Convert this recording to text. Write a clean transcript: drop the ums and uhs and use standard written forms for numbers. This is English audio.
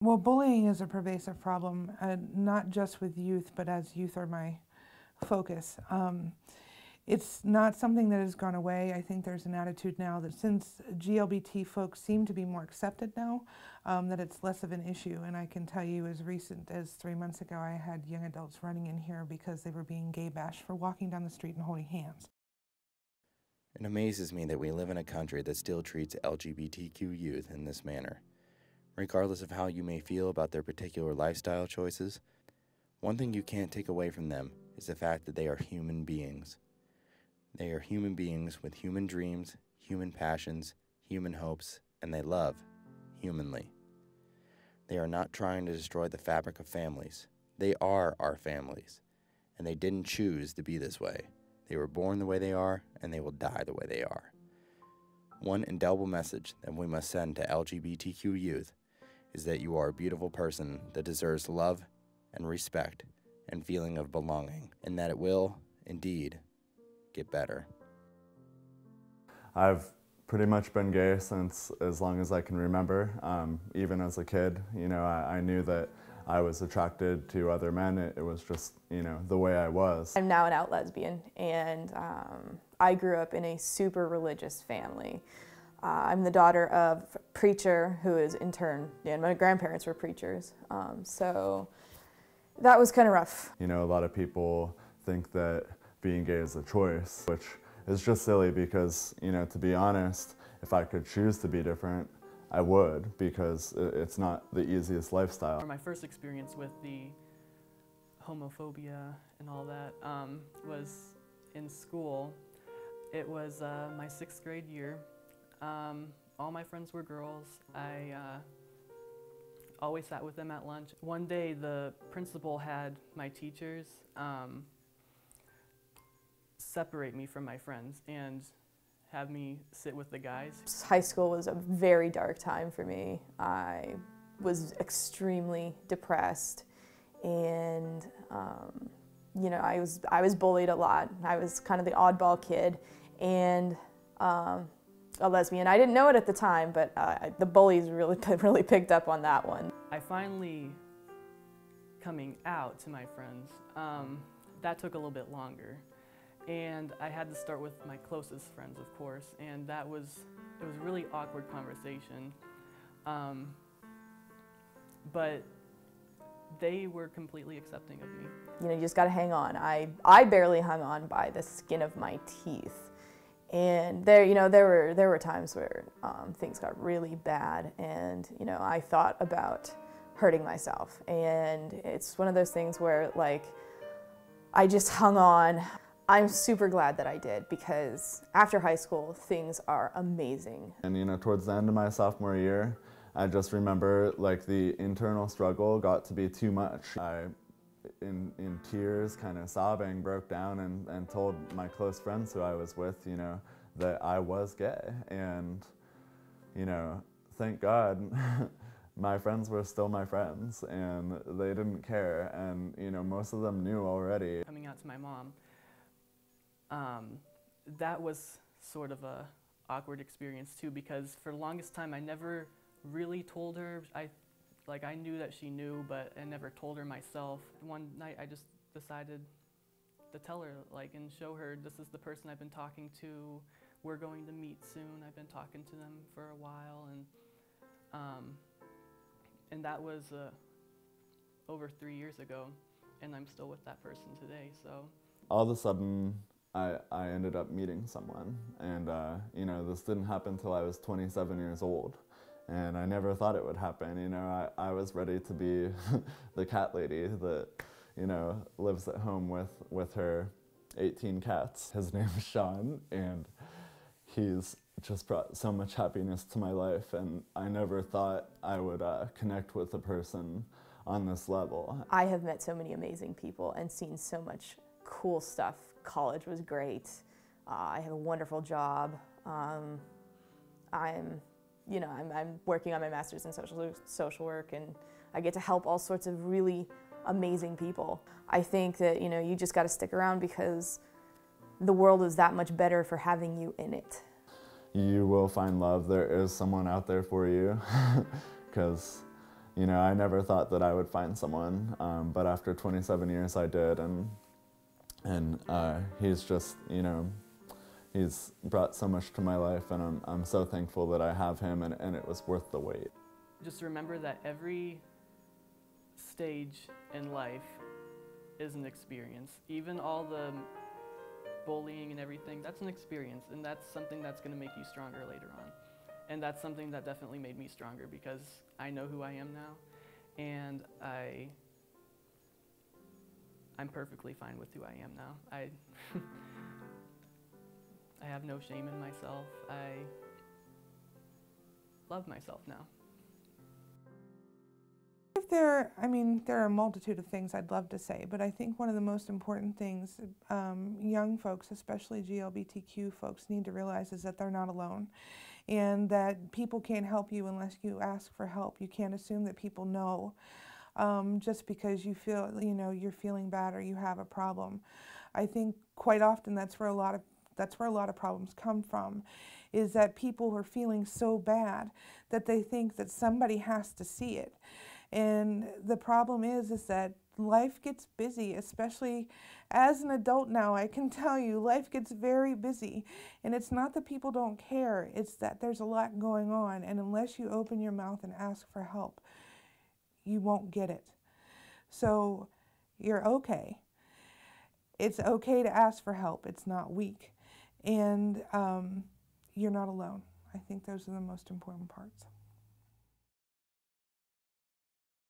Well, bullying is a pervasive problem, not just with youth, but as youth are my focus. It's not something that has gone away. I think there's an attitude now that since GLBT folks seem to be more accepted now, that it's less of an issue. And I can tell you as recent as 3 months ago, I had young adults running in here because they were being gay bashed for walking down the street and holding hands. It amazes me that we live in a country that still treats LGBTQ youth in this manner. Regardless of how you may feel about their particular lifestyle choices, one thing you can't take away from them is the fact that they are human beings. They are human beings with human dreams, human passions, human hopes, and they love humanly. They are not trying to destroy the fabric of families. They are our families, and they didn't choose to be this way. They were born the way they are, and they will die the way they are. One indelible message that we must send to LGBTQ youth is that you are a beautiful person that deserves love and respect and feeling of belonging, and that it will, indeed, get better. I've pretty much been gay since as long as I can remember. Even as a kid, I knew that I was attracted to other men. It was just, the way I was. I'm now an out lesbian, and I grew up in a super religious family. I'm the daughter of a preacher who is in turn, and my grandparents were preachers, so that was kind of rough. A lot of people think that being gay is a choice, which is just silly because, to be honest, if I could choose to be different, I would, because it's not the easiest lifestyle. My first experience with the homophobia and all that was in school. It was my 6th grade year. All my friends were girls. I always sat with them at lunch. One day the principal had my teachers separate me from my friends and have me sit with the guys. High school was a very dark time for me. I was extremely depressed, and I was bullied a lot. I was kind of the oddball kid and a lesbian. I didn't know it at the time, but the bullies really picked up on that one. I finally coming out to my friends, that took a little bit longer. And I had to start with my closest friends, of course, and it was a really awkward conversation. But they were completely accepting of me. You just gotta hang on. I barely hung on by the skin of my teeth. And there were times where things got really bad, and I thought about hurting myself. And it's one of those things where I just hung on. I'm super glad that I did, because after high school, things are amazing. And towards the end of my sophomore year, I just remember the internal struggle got to be too much. I, in tears, kind of sobbing, broke down and told my close friends who I was with, that I was gay. And, thank God, my friends were still my friends, and they didn't care. And, most of them knew already. Coming out to my mom, that was sort of a awkward experience too, because for the longest time I never really told her. I knew that she knew, but I never told her myself. One night I just decided to tell her, and show her, this is the person I've been talking to. We're going to meet soon. I've been talking to them for a while, and that was over 3 years ago, and I'm still with that person today. So all of a sudden, I ended up meeting someone, and this didn't happen until I was 27 years old, and I never thought it would happen. I was ready to be the cat lady that lives at home with her 18 cats. His name is Sean, and he's just brought so much happiness to my life, and I never thought I would connect with a person on this level. I have met so many amazing people and seen so much cool stuff. College was great. I have a wonderful job. I'm working on my master's in social work, and I get to help all sorts of really amazing people. I think that you just got to stick around, because the world is that much better for having you in it. You will find love. There is someone out there for you, because you know, I never thought that I would find someone, but after 27 years I did, and he's just, you know, he's brought so much to my life, and I'm so thankful that I have him, and it was worth the wait. Just remember that every stage in life is an experience. Even all the bullying and everything, that's an experience, and that's something that's going to make you stronger later on. And that's something that definitely made me stronger, because I know who I am now, and I'm perfectly fine with who I am now. I have no shame in myself. I love myself now. There are a multitude of things I'd love to say, but I think one of the most important things young folks, especially GLBTQ folks, need to realize is that they're not alone, and that people can't help you unless you ask for help. You can't assume that people know just because you feel, you know, you're feeling bad or you have a problem. I think quite often that's where a lot of problems come from, is that people are feeling so bad that they think that somebody has to see it. And the problem is that life gets busy, especially as an adult now. I can tell you, life gets very busy. And it's not that people don't care, it's that there's a lot going on. And unless you open your mouth and ask for help, you won't get it. So you're okay. It's okay to ask for help. It's not weak. And you're not alone. I think those are the most important parts.